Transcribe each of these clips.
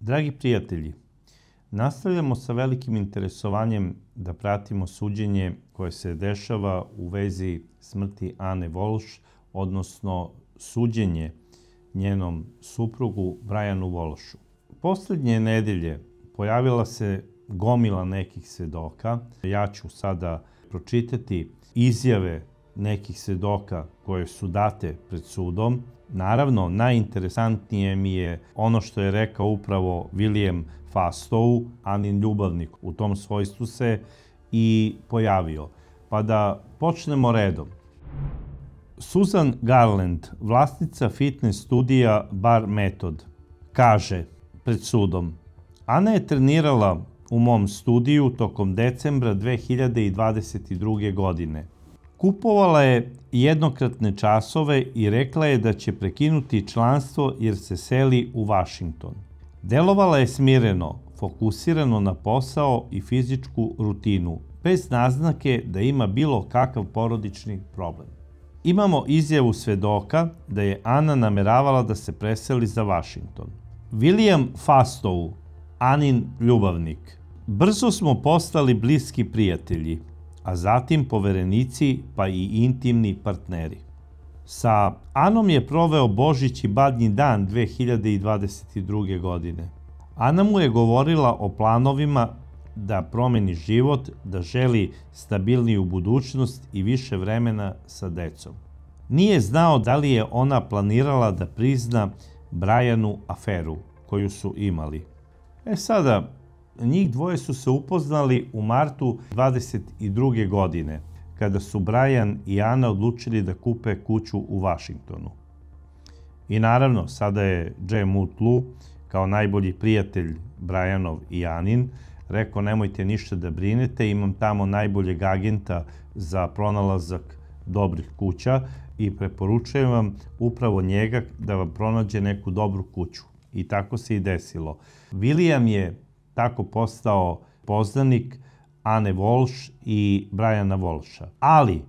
Dragi prijatelji, nastavljamo sa velikim interesovanjem da pratimo suđenje koje se dešava u vezi smrti Ane Volš, odnosno suđenje njenom suprugu Brianu Volšu. Poslednje nedelje pojavila se gomila nekih svedoka. Ja ću sada pročitati izjave nekih svedoka koje su date pred sudom. Naravno, najinteresantnije mi je ono što je rekao upravo William Fastow, Anin ljubavnik. U tom svojstvu se i pojavio. Pa da počnemo redom. Susan Garland, vlasnica fitness studija Bar Method, kaže pred sudom: Ana je trenirala u mom studiju tokom decembra 2022. godine. Kupovala je jednokratne časove i rekla je da će prekinuti članstvo jer se seli u Washington. Delovala je smireno, fokusirano na posao i fizičku rutinu, bez naznake da ima bilo kakav porodični problem. Imamo izjavu svedoka da je Ana nameravala da se preseli za Washington. William Fastow, Anin ljubavnik: brzo smo postali bliski prijatelji, a zatim poverenici pa i intimni partneri. Sa Anom je proveo Božić i Badnji dan 2022. godine. Ana mu je govorila o planovima da promeni život, da želi stabilniju budućnost i više vremena sa decom. Nije znao da li je ona planirala da prizna Brianu aferu koju su imali. Sada, njih dvoje su se upoznali u martu 2022. godine, kada su Brian i Ana odlučili da kupe kuću u Washingtonu. I naravno, sada je Jay Mutlu, kao najbolji prijatelj Brianov i Anin, rekao: nemojte ništa da brinete, imam tamo najboljeg agenta za pronalazak dobrih kuća i preporučujem vam upravo njega da vam pronađe neku dobru kuću. I tako se i desilo. William je tako postao poznanik Ane Volš i Briana Volša. Ali,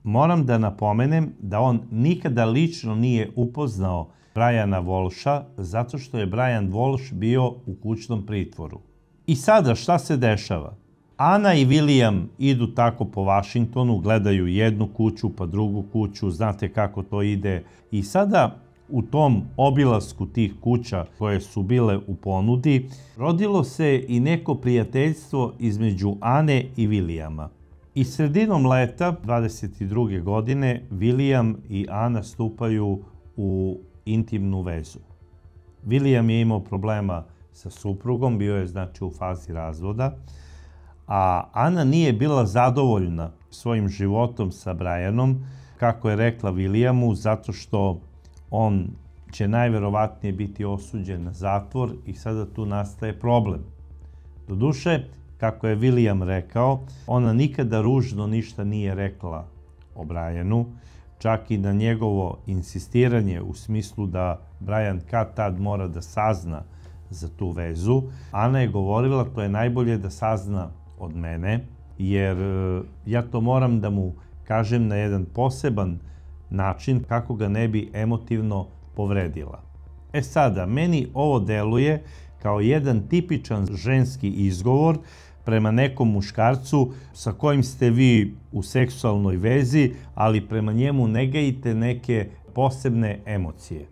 moram da napomenem da on nikada lično nije upoznao Briana Volša, zato što je Brian Volš bio u kućnom pritvoru. I sada šta se dešava? Ana i William idu tako po Washingtonu, gledaju jednu kuću pa drugu kuću, znate kako to ide. I sada u tom obilasku tih kuća koje su bile u ponudi, rodilo se i neko prijateljstvo između Ane i Williama. I sredinom leta 22. godine William i Ana stupaju u intimnu vezu. William je imao problema sa suprugom, bio je znači u fazi razvoda, a Ana nije bila zadovoljna svojim životom sa Brianom, kako je rekla Williamu, zato što on će najverovatnije biti osuđen na zatvor i sada tu nastaje problem. Doduše, kako je William rekao, ona nikada ružno ništa nije rekla o Brianu, čak i na njegovo insistiranje u smislu da Brian kad tad mora da sazna za tu vezu. Ana je govorila: to je najbolje da sazna od mene, jer ja to moram da mu kažem na jedan poseban način kako ga ne bi emotivno povredila. Sada, meni ovo deluje kao jedan tipičan ženski izgovor prema nekom muškarcu sa kojim ste vi u seksualnoj vezi, ali prema njemu ne gajite neke posebne emocije.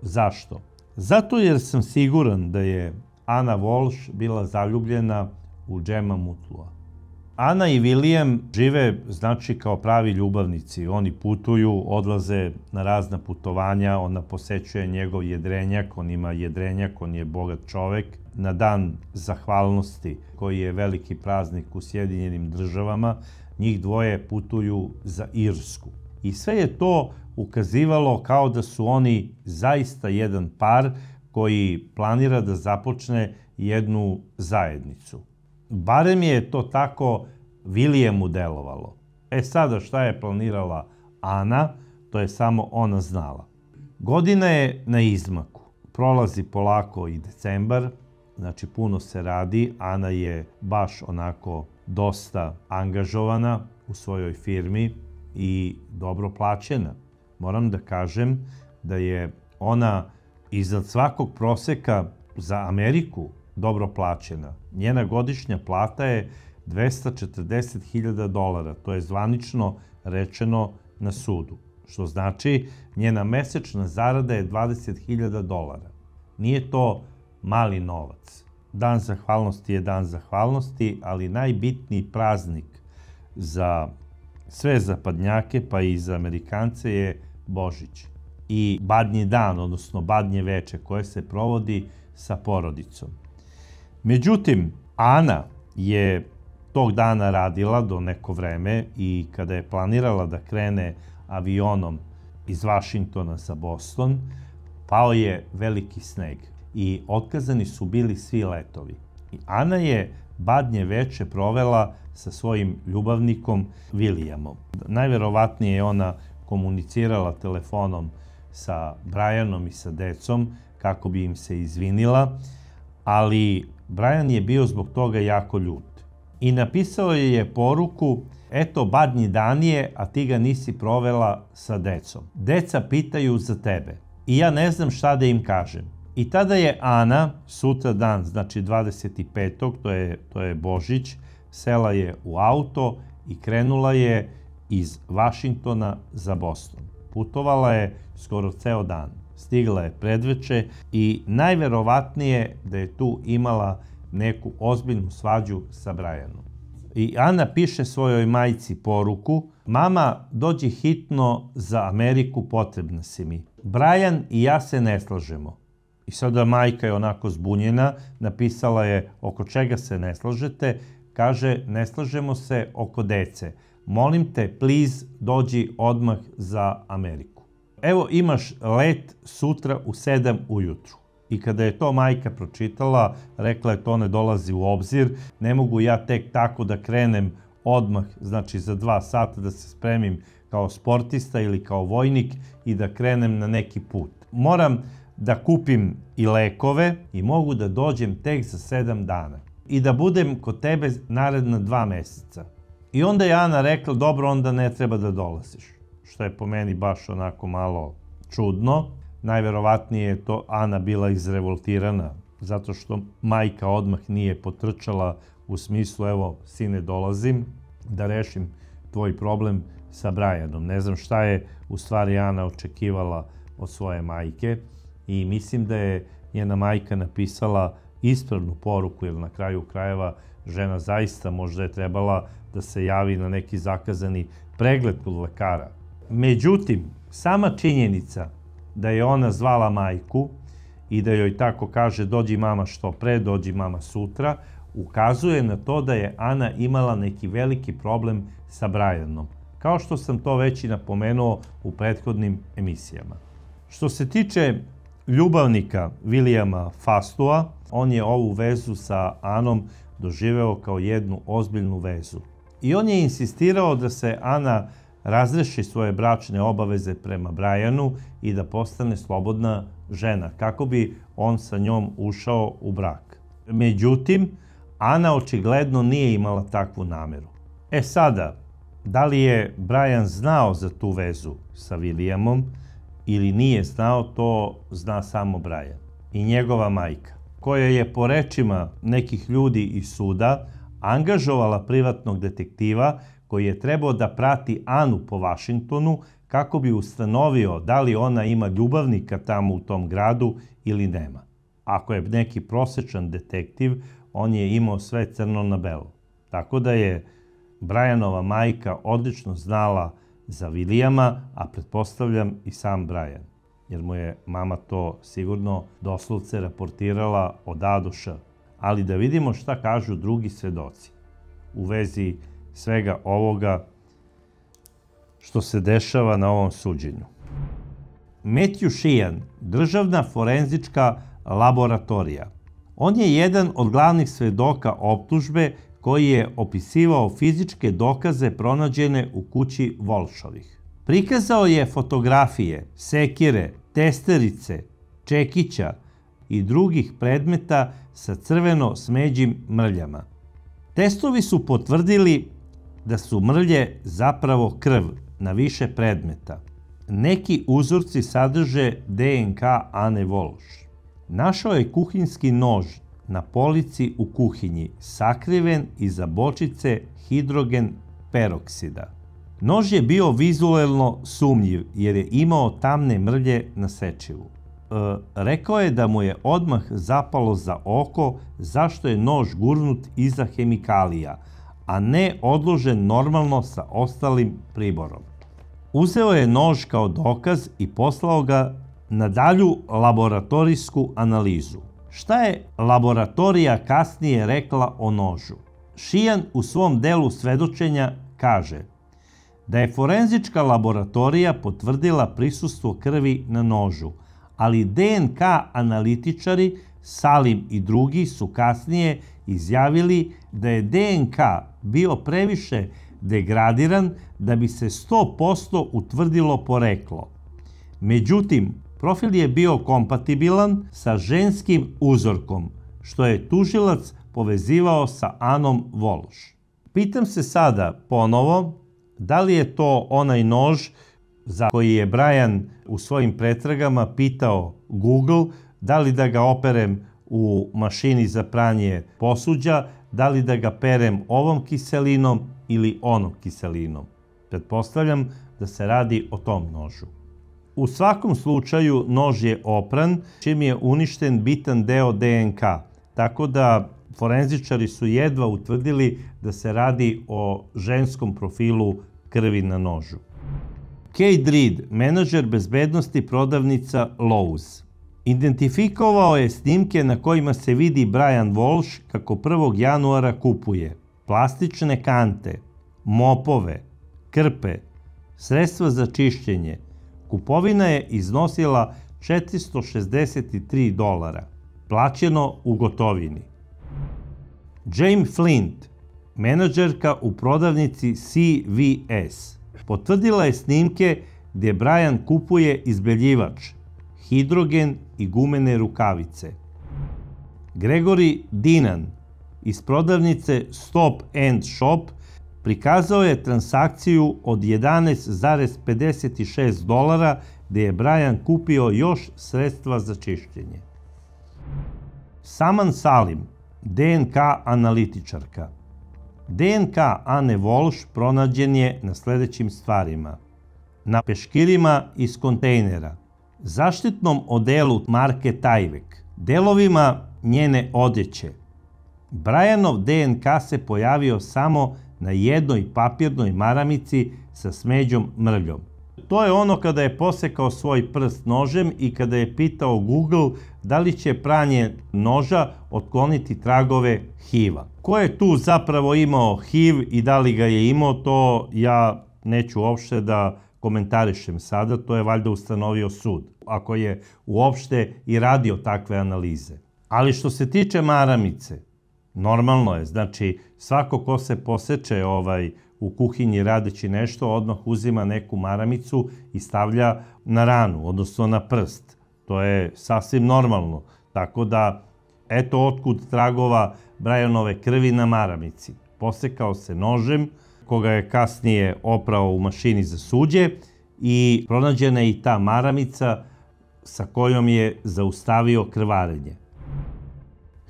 Zašto? Zato jer sam siguran da je Ana Volš bila zaljubljena u Jema Mutlua. Ana i William žive znači kao pravi ljubavnici. Oni putuju, odlaze na razna putovanja, ona posećuje njegov jedrenjak, on ima jedrenjak, on je bogat čovek. Na dan zahvalnosti, koji je veliki praznik u Sjedinjenim Državama, njih dvoje putuju za Irsku. I sve je to ukazivalo kao da su oni zaista jedan par koji planira da započne jednu zajednicu. Barem je to tako Williamu delovalo. Sada šta je planirala Ana, to je samo ona znala. Godina je na izmaku. Prolazi polako i decembar, znači puno se radi. Ana je baš onako dosta angažovana u svojoj firmi i dobro plaćena. Moram da kažem da je ona iznad svakog proseka za Ameriku dobro plaćena. Njena godišnja plata je $240.000, to je zvanično rečeno na sudu, što znači njena mesečna zarada je $20.000. Nije to mali novac. Dan zahvalnosti je dan zahvalnosti, ali najbitniji praznik za sve zapadnjake, pa i za Amerikance, je Božić i Badnji dan, odnosno Badnje veče, koje se provodi sa porodicom. Međutim, Ana je tog dana radila do neko vreme i kada je planirala da krene avionom iz Vašingtona za Boston, pao je veliki sneg i otkazani su bili svi letovi. I Ana je Badnje veče provela sa svojim ljubavnikom Williamom. Najverovatnije je ona komunicirala telefonom sa Brianom i sa decom kako bi im se izvinila, ali Brian je bio zbog toga jako ljut. I napisao je poruku: eto, Badnji dan je, a ti ga nisi provela sa decom. Deca pitaju za tebe i ja ne znam šta da im kažem. I tada je Ana, sutra dan, znači 25. to je Božić, sela je u auto i krenula je iz Vašingtona za Boston. Putovala je skoro ceo dan. Stigla je predveče i najverovatnije da je tu imala neku ozbiljnu svađu sa Brianom. I Ana piše svojoj majci poruku: mama, dođi hitno za Ameriku, potrebna si mi. Brian i ja se ne slažemo. I sada majka je onako zbunjena, napisala je: oko čega se ne slažete? Kaže: ne slažemo se oko dece. Molim te, please, dođi odmah za Ameriku. Evo, imaš let sutra u 7 ujutru. I kada je to majka pročitala, rekla je: to ne dolazi u obzir, ne mogu ja tek tako da krenem odmah, znači za 2 sata da se spremim kao sportista ili kao vojnik i da krenem na neki put. Moram da kupim i lekove i mogu da dođem tek za 7 dana i da budem kod tebe naredna 2 meseca. I onda je Ana rekla: dobro, onda ne treba da dolaziš. Što je po meni baš onako malo čudno. Najverovatnije je to Ana bila izrevoltirana, zato što majka odmah nije potrčala u smislu: evo, sine, dolazim da rešim tvoj problem sa Brianom. Ne znam šta je u stvari Ana očekivala od svoje majke i mislim da je njena majka napisala ispravnu poruku, jer na kraju krajeva žena zaista možda je trebala da se javi na neki zakazani pregled kod lekara. Međutim, sama činjenica da je ona zvala majku i da joj tako kaže: dođi mama što pre, dođi mama sutra, ukazuje na to da je Ana imala neki veliki problem sa Brianom, kao što sam to već i napomenuo u prethodnim emisijama. Što se tiče ljubavnika Williama Fastua, on je ovu vezu sa Anom doživeo kao jednu ozbiljnu vezu. I on je insistirao da se Ana razreši svoje bračne obaveze prema Brianu i da postane slobodna žena, kako bi on sa njom ušao u brak. Međutim, Ana očigledno nije imala takvu nameru. E sada, da li je Brian znao za tu vezu sa Williamom ili nije znao, to zna samo Brian i njegova majka, koja je po rečima nekih ljudi iz suda angažovala privatnog detektiva koji je trebao da prati Anu po Vašingtonu kako bi ustanovio da li ona ima ljubavnika tamo u tom gradu ili nema. Ako je neki prosečan detektiv, on je imao sve crno na belo. Tako da je Brianova majka odlično znala za Williama, a pretpostavljam i sam Brian, jer mu je mama to sigurno doslovce raportirala od A do Š. Ali da vidimo šta kažu drugi svedoci u vezi svega ovoga što se dešava na ovom suđenju. Matthew Sheehan, državna forenzička laboratorija. On je jedan od glavnih svedoka optužbe koji je opisivao fizičke dokaze pronađene u kući Walshovih. Prikazao je fotografije, sekire, testerice, čekića i drugih predmeta sa crveno-smeđim mrljama. Testovi su potvrdili da su mrlje zapravo krv na više predmeta. Neki uzorci sadrže DNK Ane Walsh. Našao je kuhinjski nož na polici u kuhinji, sakriven iza bočice hidrogen peroksida. Nož je bio vizuelno sumnjiv jer je imao tamne mrlje na sečivu. Rekao je da mu je odmah zapalo za oko zašto je nož gurnut iza hemikalija, a ne odložen normalno sa ostalim priborom. Uzeo je nož kao dokaz i poslao ga na dalju laboratorijsku analizu. Šta je laboratorija kasnije rekla o nožu? Sheehan u svom delu svedočenja kaže da je forenzička laboratorija potvrdila prisustvo krvi na nožu, ali DNK analitičari Salim i drugi su kasnije izjavili da je DNK bio previše degradiran da bi se 100% utvrdilo poreklo. Međutim, profil je bio kompatibilan sa ženskim uzorkom, što je tužilac povezivao sa Annom Walsh. Pitam se sada ponovo, da li je to onaj nož za koji je Brian u svojim pretragama pitao Google, da li da ga operem u mašini za pranje posuđa, da li da ga perem ovom kiselinom ili onom kiselinom. Pretpostavljam da se radi o tom nožu. U svakom slučaju nož je opran, čim je uništen bitan deo DNK, tako da forenzičari su jedva utvrdili da se radi o ženskom profilu krvi na nožu. Kate Reed, menadžer bezbednosti prodavnica Lowe's, identifikovao je snimke na kojima se vidi Brian Walsh kako 1. januara kupuje plastične kante, mopove, krpe, sredstva za čišćenje. Kupovina je iznosila $463, plaćeno u gotovini. Jane Flint, menadžerka u prodavnici CVS, potvrdila je snimke gdje Brian kupuje izbeljivač, hidrogen i gumene rukavice. Gregory Dinan iz prodavnice Stop and Shop prikazao je transakciju od $11,56 gdje je Brian kupio još sredstva za čišćenje. Saman Salim, DNK analitičarka. DNK Anne Walsh pronađen je na sljedećim stvarima: na peškirima iz kontejnera, zaštitnom odelu marke Tyvek, delovima njene odjeće. Brianov DNK se pojavio samo na jednoj papirnoj maramici sa smeđom mrljom. To je ono kada je posekao svoj prst nožem i kada je pitao Google da li će pranje noža otkloniti tragove HIV-a. Ko je tu zapravo imao HIV i da li ga je imao, to ja neću uopšte da komentarišem sada, to je valjda ustanovio sud, ako je uopšte i radio takve analize. Ali što se tiče maramice, normalno je, znači svako ko se poseče u kuhinji radeći nešto, odmah uzima neku maramicu i stavlja na ranu, odnosno na prst. To je sasvim normalno. Tako da, eto otkud tragova Brianove krvi na maramici. Posekao se nožem, koga je kasnije oprao u mašini za suđe i pronađena je i ta maramica sa kojom je zaustavio krvarenje.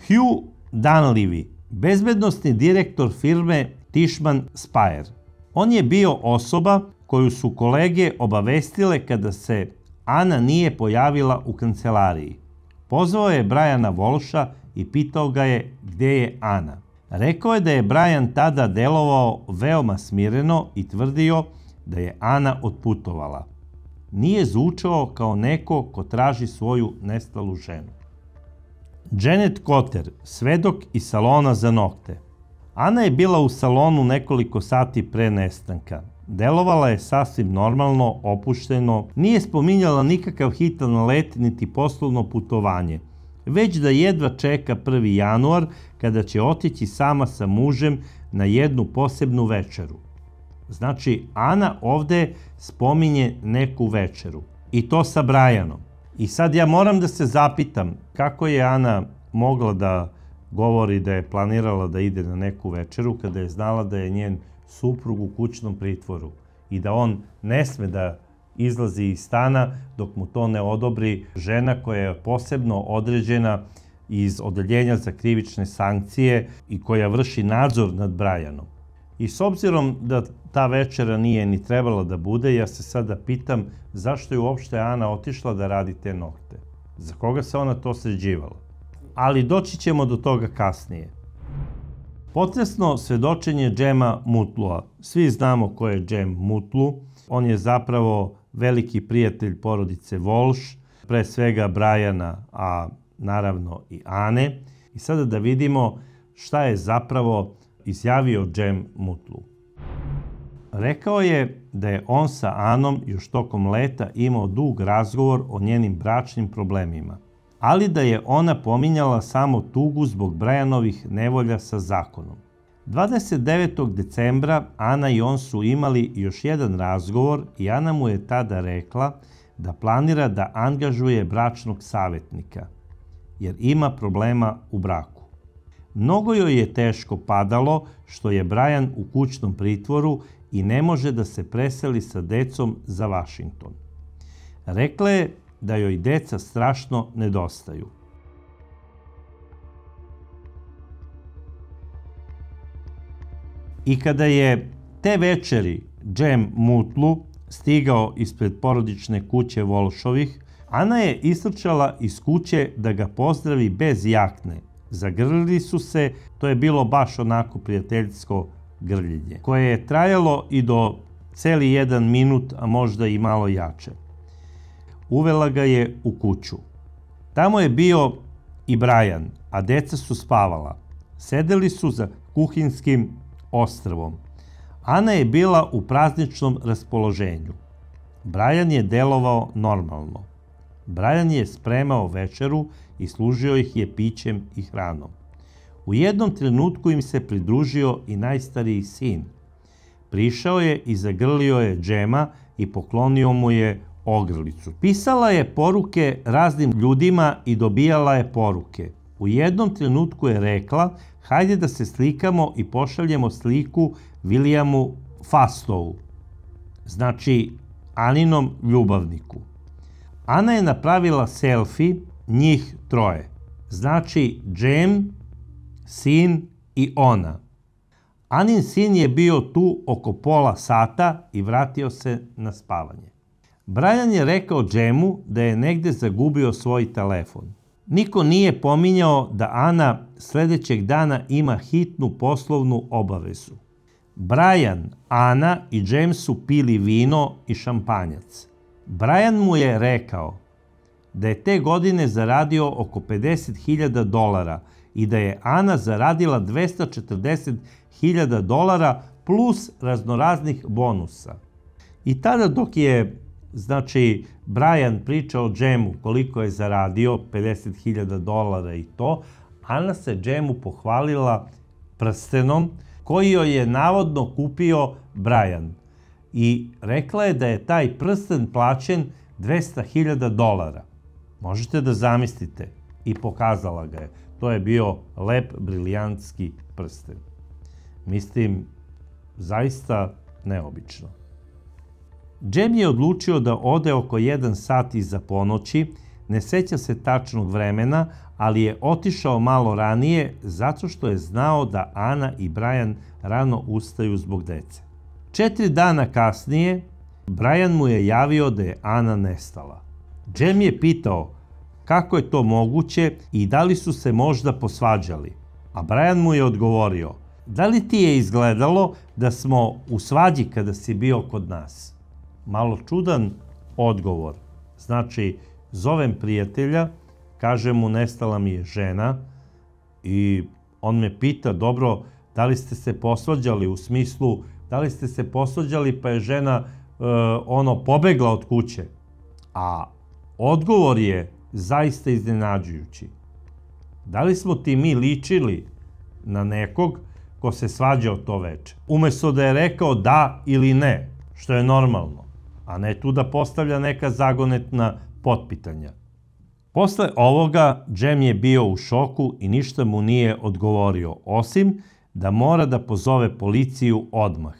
Hugh Dunleavy, bezbednosni direktor firme Tishman Speyer. On je bio osoba koju su kolege obavestile kada se Ana nije pojavila u kancelariji. Pozvao je Briana Walsha i pitao ga je gdje je Ana. Rekao je da je Brian tada delovao veoma smireno i tvrdio da je Ana otputovala. Nije zvučao kao neko ko traži svoju nestalu ženu. Janet Cotter, svedok iz salona za nokte. Ana je bila u salonu nekoliko sati pre nestanka. Delovala je sasvim normalno, opušteno, nije spominjala nikakav hitan let niti poslovno putovanje, već da jedva čeka 1. januar kada će otići sama sa mužem na jednu posebnu večeru. Znači, Ana ovde spominje neku večeru i to sa Brianom. I sad ja moram da se zapitam kako je Ana mogla da govori da je planirala da ide na neku večeru kada je znala da je njen suprug u kućnom pritvoru i da on ne sme da izlazi iz stana dok mu to ne odobri žena koja je posebno određena iz Odeljenja za krivične sankcije i koja vrši nadzor nad Brianom. I s obzirom da ta večera nije ni trebala da bude, ja se sada pitam zašto je uopšte Ana otišla da radi te nokte. Za koga se ona to sređivala? Ali doći ćemo do toga kasnije. Potresno svedočenje Džema Mutlua. Svi znamo ko je Džem Mutlu. On je zapravo veliki prijatelj porodice Walsh, pre svega Briana, a naravno i Ane. I sada da vidimo šta je zapravo izjavio Džem Mutlu. Rekao je da je on sa Anom još tokom leta imao dug razgovor o njenim bračnim problemima, ali da je ona pominjala samo tugu zbog Brianovih nevolja sa zakonom. 29. decembra Ana i on su imali još jedan razgovor i Ana mu je tada rekla da planira da angažuje bračnog savjetnika, jer ima problema u braku. Mnogo joj je teško padalo što je Brian u kućnom pritvoru i ne može da se preseli sa decom za Vašington. Rekla je da joj deca strašno nedostaju. I kada je te večeri Džem Mutlu stigao ispred porodične kuće Walshovih, Ana je istrčala iz kuće da ga pozdravi bez jakne. Zagrlili su se, to je bilo baš onako prijateljsko grljenje, koje je trajalo i do celi 1 minut, a možda i malo jače. Uvela ga je u kuću. Tamo je bio i Brian, a deca su spavala. Sedeli su za kuhinskim ostrvom. Ana je bila u prazničnom raspoloženju. Brian je delovao normalno. Brian je spremao večeru i služio ih je pićem i hranom. U jednom trenutku im se pridružio i najstariji sin. Prišao je i zagrlio je Džema i poklonio mu je ogrlicu. Pisala je poruke raznim ljudima i dobijala je poruke. U jednom trenutku je rekla: hajde da se slikamo i pošaljemo sliku Williamu Fastovu, znači Aninom ljubavniku. Ana je napravila selfie njih troje, znači Džem, sin i ona. Anin sin je bio tu oko pola sata i vratio se na spavanje. Brian je rekao Džemu da je negde zagubio svoj telefon. Niko nije pominjao da Ana sledećeg dana ima hitnu poslovnu obavezu. Brian, Ana i Džem su pili vino i šampanjac. Brian mu je rekao da je te godine zaradio oko $50.000 i da je Ana zaradila $240.000 plus raznoraznih bonusa. I tada dok je, Brian pričao Džemu koliko je zaradio, $50.000 i to, Ana se Džemu pohvalila prstenom koji joj je navodno kupio Brian. I rekla je da je taj prsten plaćen $200.000. Možete da zamislite. I pokazala ga je. To je bio lep, briljantski prsten. Mislim, zaista neobično. Džem je odlučio da ode oko 1 sat iza ponoći, ne seća se tačnog vremena, ali je otišao malo ranije zato što je znao da Ana i Brian rano ustaju zbog dece. 4 dana kasnije, Brian mu je javio da je Ana nestala. Džem je pitao kako je to moguće i da li su se možda posvađali, a Brian mu je odgovorio: da li ti je izgledalo da smo u svađi kada si bio kod nas? Malo čudan odgovor. Znači, zovem prijatelja, kaže mu nestala mi je žena i on me pita: dobro, da li ste se posvađali, u smislu da li ste se posvađali pa je žena pobegla od kuće? A odgovor je zaista iznenađujući. Da li smo ti mi ličili na nekog ko se svađao to veče? Umesto da je rekao da ili ne, što je normalno, a ne tu da postavlja neka zagonetna potpitanja. Posle ovoga, Džem je bio u šoku i ništa mu nije odgovorio, osim da mora da pozove policiju odmah.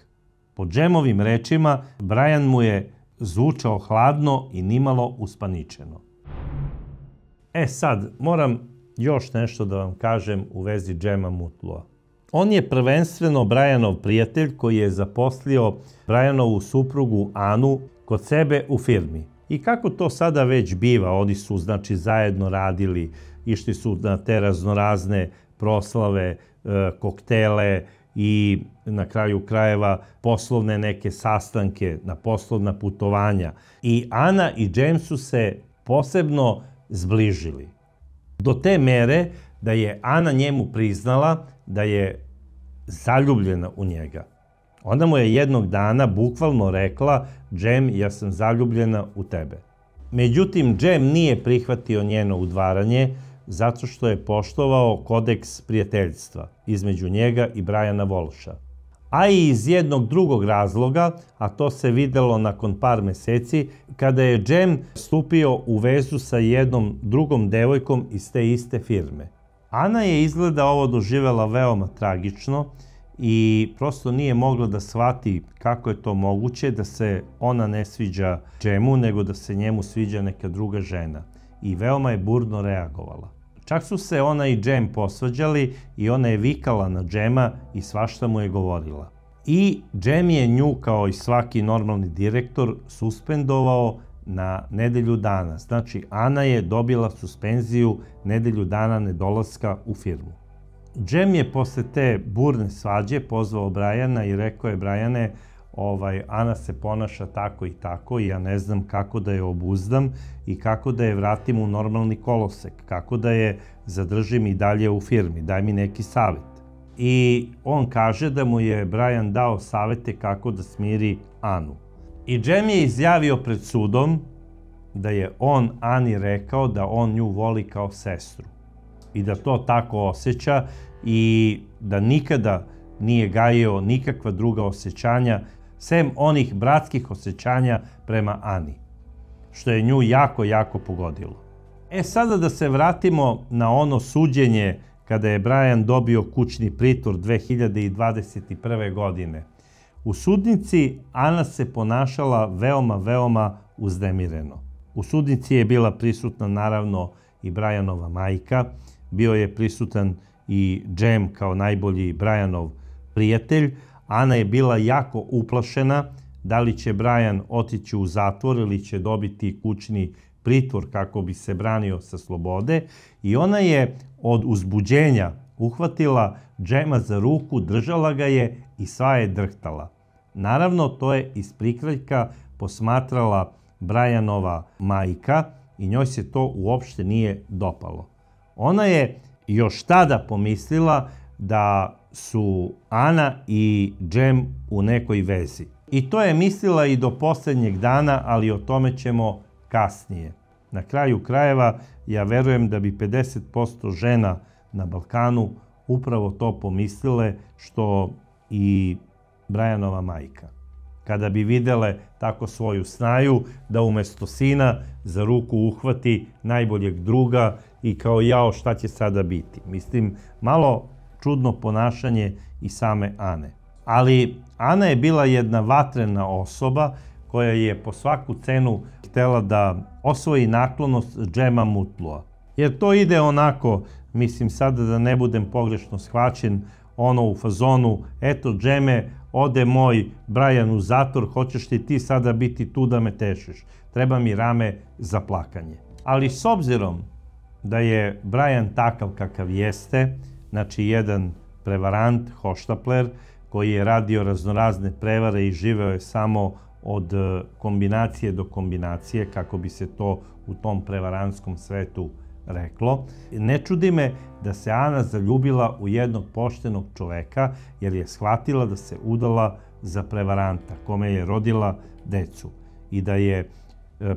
Po Džemovim rečima, Brian mu je zvučao hladno i nimalo uspaničeno. Sad, moram još nešto da vam kažem u vezi Džema Mutlua. On je prvenstveno Brianov prijatelj koji je zaposlio Brianovu suprugu Anu kod sebe u firmi. I kako to sada već biva, oni su znači zajedno radili, išli su na te raznorazne proslave, koktele i na kraju krajeva poslovne neke sastanke, na poslovna putovanja. I Ana i Džem su se posebno zbližili. Do te mere da je Ana njemu priznala da je zaljubljena u njega. Ona mu je jednog dana bukvalno rekla: Džem, ja sam zaljubljena u tebe. Međutim, Džem nije prihvatio njeno udvaranje zato što je poštovao kodeks prijateljstva između njega i Briana Walsha. A i iz jednog drugog razloga, a to se videlo nakon par meseci, kada je Džem stupio u vezu sa jednom drugom devojkom iz te iste firme. Ana je izgleda ovo doživela veoma tragično i prosto nije mogla da shvati kako je to moguće da se ona ne sviđa Džemu, nego da se njemu sviđa neka druga žena. I veoma je burno reagovala. Čak su se ona i Džem posvađali i ona je vikala na Džema i svašta mu je govorila. I Džem je nju, kao i svaki normalni direktor, suspendovao na nedelju dana. Znači, Ana je dobila suspenziju nedelju dana nedolaska u firmu. Džem je posle te burne svađe pozvao Briana i rekao je: Briane, Ana se ponaša tako i tako i ja ne znam kako da je obuzdam i kako da je vratim u normalni kolosek, kako da je zadržim i dalje u firmi, daj mi neki savjet. I on kaže da mu je Brian dao savete kako da smiri Anu. I Džem je izjavio pred sudom da je on Ani rekao da on nju voli kao sestru i da to tako osjeća i da nikada nije gajio nikakva druga osjećanja sem onih bratskih osjećanja prema Ani, što je nju jako, jako pogodilo. Sada da se vratimo na ono suđenje kada je Brian dobio kućni pritvor 2021. godine. U sudnici Ana se ponašala veoma, veoma uznemireno. U sudnici je bila prisutna naravno i Brianova majka, bio je prisutan i Džem kao najbolji Brianov prijatelj. Ana je bila jako uplašena da li će Brian otići u zatvor ili će dobiti kućni pritvor kako bi se branio sa slobode i ona je od uzbuđenja uhvatila Džema za ruku, držala ga je i sva je drhtala. Naravno, to je iz prikrajka posmatrala Brianova majka i njoj se to uopšte nije dopalo. Ona je još tada pomislila da su Ana i Džem u nekoj vezi. I to je mislila i do posljednjeg dana, ali o tome ćemo kasnije. Na kraju krajeva, ja verujem da bi 50% žena na Balkanu upravo to pomislile, što i Brianova majka. Kada bi videle tako svoju snaju, da umesto sina za ruku uhvati najboljeg druga i kao jao šta će sada biti. Mislim, malo čudno ponašanje i same Ane. Ali Ana je bila jedna vatrena osoba koja je po svaku cenu htela da osvoji naklonost Džema Mutlua. Jer to ide onako, mislim sada da ne budem pogrešno shvaćen, ono u fazonu: eto Džeme, ode moj Brian u zatvor, hoćeš li ti sada biti tu da me tešiš? Treba mi rame za plakanje. Ali s obzirom da je Brian takav kakav jeste, znači jedan prevarant, hoštapler, koji je radio raznorazne prevare i živeo je samo od kombinacije do kombinacije, kako bi se to u tom prevarantskom svetu reklo. Ne čudi me da se Ana zaljubila u jednog poštenog čoveka, jer je shvatila da se udala za prevaranta, kome je rodila decu. I da je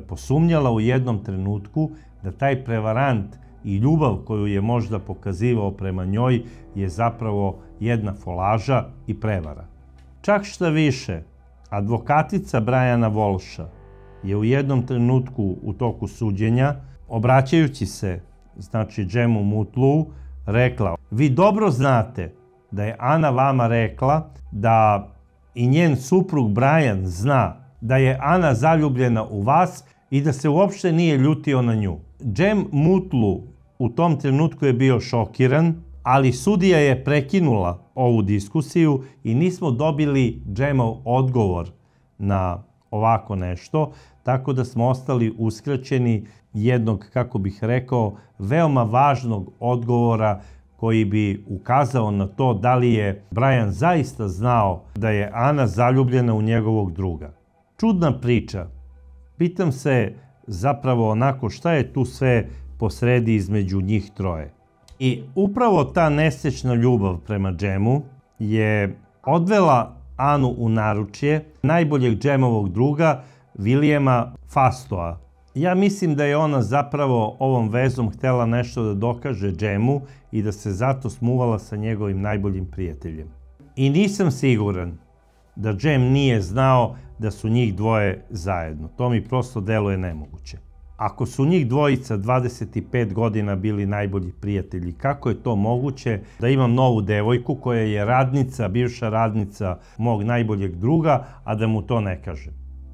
posumnjala u jednom trenutku da taj prevarant i ljubav koju je možda pokazivao prema njoj je zapravo jedna folaža i prevara. Čak šta više, advokatica Briana Walsha je u jednom trenutku u toku suđenja, obraćajući se, znači Džemu Mutluu, rekla: vi dobro znate da je Ana vama rekla da i njen suprug Brian zna da je Ana zaljubljena u vas i da se uopšte nije ljutio na nju. Džem Mutlu u tom trenutku je bio šokiran, ali sudija je prekinula ovu diskusiju i nismo dobili Džemov odgovor na ovako nešto, tako da smo ostali uskraćeni jednog, kako bih rekao, veoma važnog odgovora koji bi ukazao na to da li je Brian zaista znao da je Ana zaljubljena u njegovog druga. Čudna priča. Pitam se zapravo onako šta je tu sve posredi između njih troje. I upravo ta nesrećna ljubav prema Džemu je odvela Anu u naručje najboljeg Džemovog druga, Williama Fastoa. Ja mislim da je ona zapravo ovom vezom htjela nešto da dokaže Džemu i da se zato smuvala sa njegovim najboljim prijateljem. I nisam siguran da Džem nije znao da su njih dvoje zajedno. To mi prosto deluje nemoguće. Ako su njih dvojica 25 godina bili najbolji prijatelji, kako je to moguće da imam novu devojku koja je radnica, bivša radnica mog najboljeg druga, a da mu to ne kažem?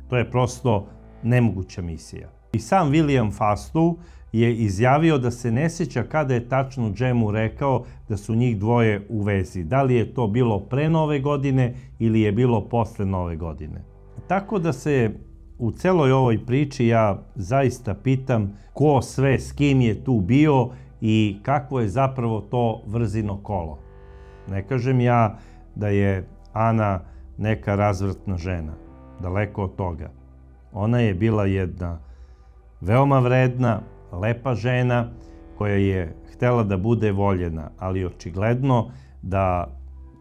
To je prosto nemoguća misija. I sam William Fastow je izjavio da se ne sjeća kada je tačno Džemu rekao da su njih dvoje u vezi. Da li je to bilo pre Nove godine ili je bilo posle Nove godine. Tako da se u celoj ovoj priči ja zaista pitam ko sve s kim je tu bio i kakvo je zapravo to vrzino kolo. Ne kažem ja da je Ana neka razvrtna žena, daleko od toga. Ona je bila jedna veoma vredna, lepa žena koja je htela da bude voljena, ali očigledno da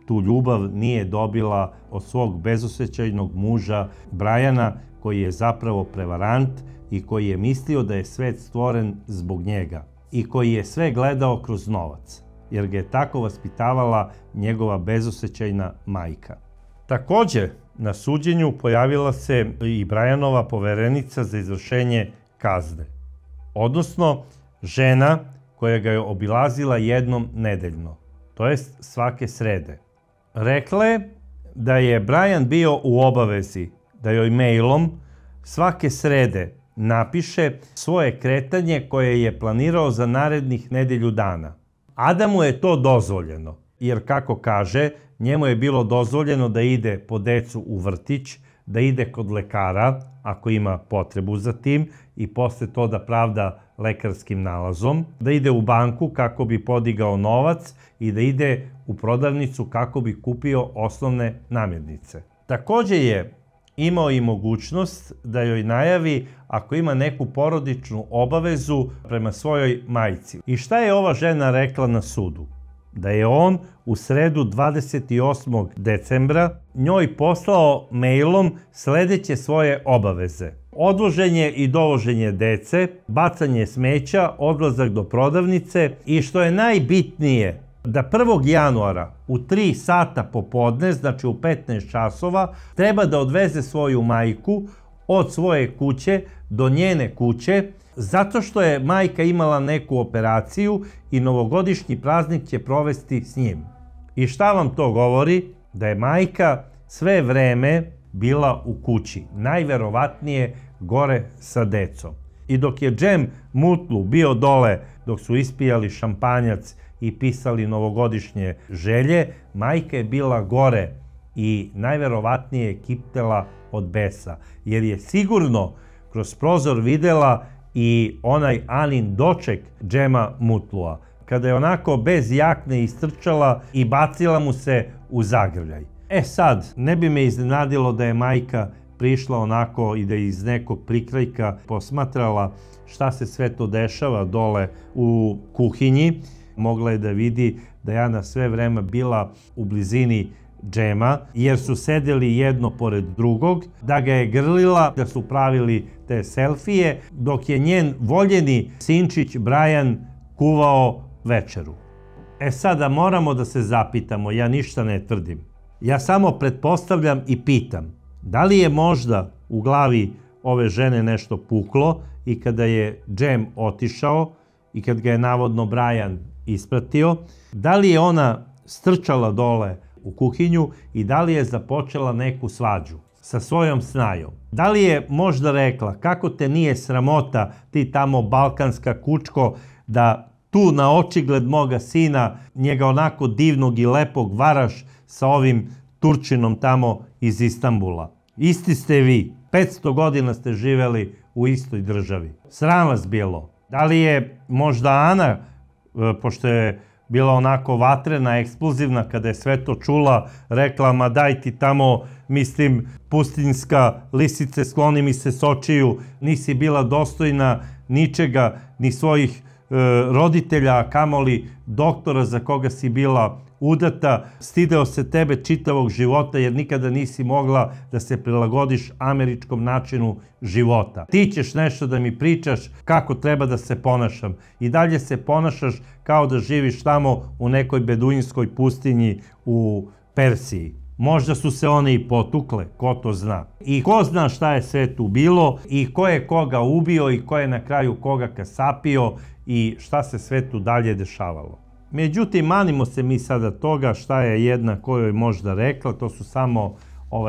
tu ljubav nije dobila od svog bezosećajnog muža Briana, koji je zapravo prevarant i koji je mislio da je svet stvoren zbog njega i koji je sve gledao kroz novac, jer ga je tako vaspitavala njegova bezosećajna majka. Takođe, na suđenju pojavila se i Brianova poverenica za izvršenje kazne, odnosno žena koja ga je obilazila jednom nedeljno, to jest svake srede. Rekla je da je Brian bio u obavezi da joj mailom svake srede napiše svoje kretanje koje je planirao za narednih nedelju dana, a da mu je to dozvoljeno, jer kako kaže, njemu je bilo dozvoljeno da ide po decu u vrtić, da ide kod lekara ako ima potrebu za tim i posle to da pravda lekarskim nalazom, da ide u banku kako bi podigao novac i da ide u prodavnicu kako bi kupio osnovne namirnice. Takođe je imao i mogućnost da joj najavi ako ima neku porodičnu obavezu prema svojoj majci. I šta je ova žena rekla na sudu? Da je on u sredu 28. decembra njoj poslao mailom sledeće svoje obaveze. Odvoženje i dovoženje dece, bacanje smeća, odlazak do prodavnice i što je najbitnije, da 1. januara u 3 sata popodne, znači u 15 časova, treba da odveze svoju majku od svoje kuće do njene kuće, zato što je majka imala neku operaciju i novogodišnji praznik će provesti s njim. I šta vam to govori? Da je majka sve vreme bila u kući, najverovatnije gore sa decom. I dok je Džem Mutlu bio dole, dok su ispijali šampanjac i pisali novogodišnje želje, majka je bila gore i najverovatnije kiptela od besa, jer je sigurno kroz prozor videla i onaj Anin doček Džema Mutlua, kada je onako bez jakne istrčala i bacila mu se u zagrljaj. E sad, ne bi me iznenadilo da je majka prišla onako i da iz nekog prikrajka posmatrala šta se sve to dešava dole u kuhinji. Mogla je da vidi da je Ana sve vreme bila u blizini Džema, jer su sedeli jedno pored drugog, da ga je grlila, da su pravili te selfije, dok je njen voljeni sinčić Brian kuvao večeru. E sada moramo da se zapitamo, ja ništa ne tvrdim. Ja samo pretpostavljam i pitam, da li je možda u glavi ove žene nešto puklo i kada je Džem otišao i kad ga je navodno Brian ispratio, da li je ona strčala dole u kuhinju i da li je započela neku svađu sa svojom snajom. Da li je možda rekla kako te nije sramota, ti tamo balkanska kučko, da tu na očigled moga sina, njega onako divnog i lepog, varaš sa ovim Turčinom tamo iz Istanbula. Isti ste vi, 500 godina ste živeli u istoj državi. Sram vas bilo. Da li je možda Ana, pošto je bila onako vatrena, eksplozivna, kada je sve to čula, rekla, ma daj ti tamo, mislim, pustinjska lisice, skloni mi se s očiju, nisi bila dostojna ničega, ni svojih roditelja, a kamoli doktora za koga si bila udata, stideo se tebe čitavog života jer nikada nisi mogla da se prilagodiš američkom načinu života. Ti ćeš nešto da mi pričaš kako treba da se ponašam. I dalje se ponašaš kao da živiš tamo u nekoj beduinskoj pustinji u Persiji. Možda su se one i potukle, ko to zna. I ko zna šta je sve tu bilo i ko je koga ubio i ko je na kraju koga kasapio i šta se sve tu dalje dešavalo. Međutim, manimo se mi sada toga šta je jedna koju je možda rekla, to su samo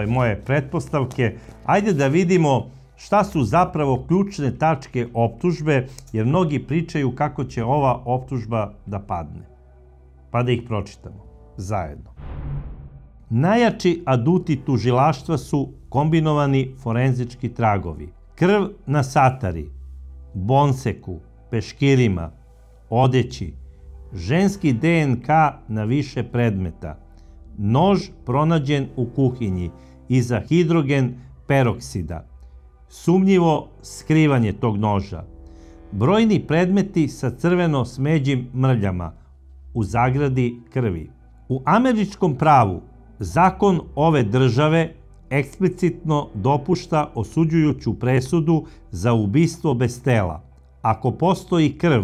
moje pretpostavke. Ajde da vidimo šta su zapravo ključne tačke optužbe, jer mnogi pričaju kako će ova optužba da padne. Pa da ih pročitamo zajedno. Najjači aduti tužilaštva su kombinovani forenzički tragovi. Krv na satari, bonseku, peškirima, odeći, ženski DNK na više predmeta, nož pronađen u kuhinji iza hidrogen peroksida, sumnjivo skrivanje tog noža, brojni predmeti sa crveno smeđim mrljama, u zagradi krvi. U američkom pravu zakon ove države eksplicitno dopušta osuđujuću presudu za ubistvo bez tela, ako postoji krv,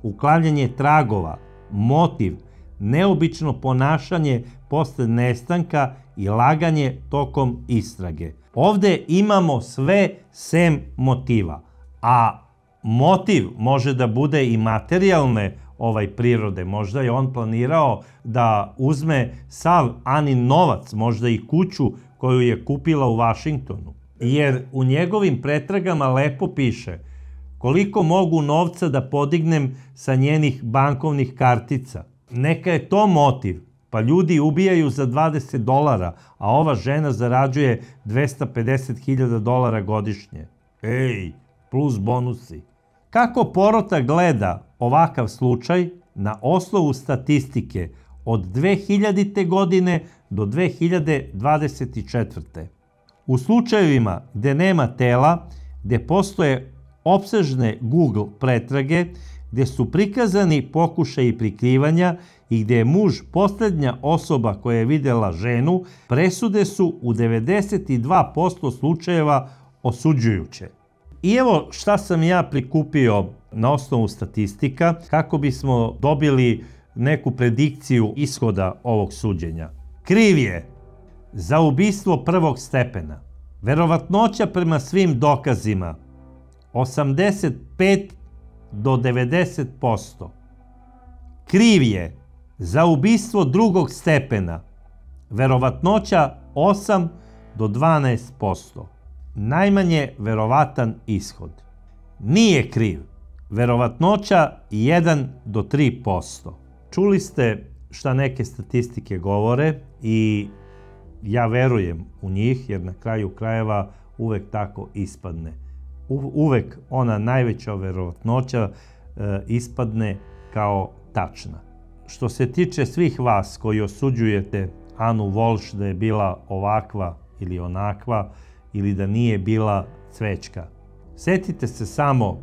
uklanjanje tragova, motiv, neobično ponašanje posle nestanka i laganje tokom istrage. Ovde imamo sve sem motiva, a motiv može da bude i materijalne prirode. Možda je on planirao da uzme sav Anin novac, možda i kuću koju je kupila u Vašingtonu. Jer u njegovim pretragama lepo piše koliko mogu novca da podignem sa njenih bankovnih kartica. Neka je to motiv, pa ljudi ubijaju za $20, a ova žena zarađuje $250.000 godišnje. Ej, plus bonusi. Kako porota gleda ovakav slučaj na osnovu statistike od 2000. godine do 2024. U slučajevima gde nema tela, gde postoje opsežne Google pretrage, gde su prikazani pokušaji prikrivanja i gde je muž poslednja osoba koja je videla ženu, presude su u 92% slučajeva osuđujuće. I evo šta sam ja prikupio na osnovu statistika kako bismo dobili neku predikciju ishoda ovog suđenja. Kriv je za ubistvo prvog stepena. Verovatnoća prema svim dokazima 85 do 90%. Kriv je za ubistvo drugog stepena. Verovatnoća 8 do 12%. Najmanje verovatan ishod. Nije kriv. Verovatnoća 1 do 3%. Čuli ste šta neke statistike govore i ja verujem u njih, jer na kraju krajeva uvek tako ispadne. Uvek ona najveća verovatnoća ispadne kao tačna. Što se tiče svih vas koji osuđujete Anu Volš da je bila ovakva ili onakva, ili da nije bila cvećka, setite se samo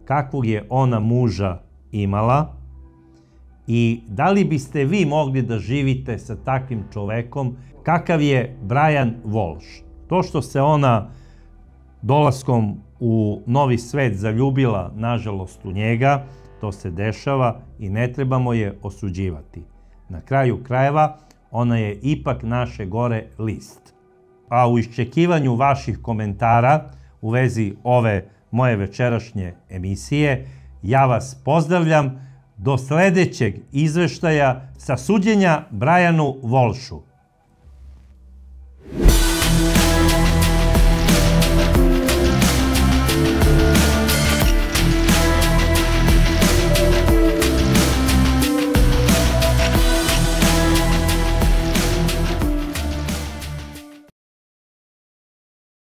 kakvog je ona muža imala i da li biste vi mogli da živite sa takvim čovekom kakav je Brian Walsh. To što se ona dolaskom u novi svet zaljubila, nažalost, u njega, to se dešava i ne trebamo je osuđivati. Na kraju krajeva, ona je ipak naše gore list. A u iščekivanju vaših komentara u vezi ove moje večerašnje emisije, ja vas pozdravljam do sledećeg izveštaja sa suđenja Brianu Walshu.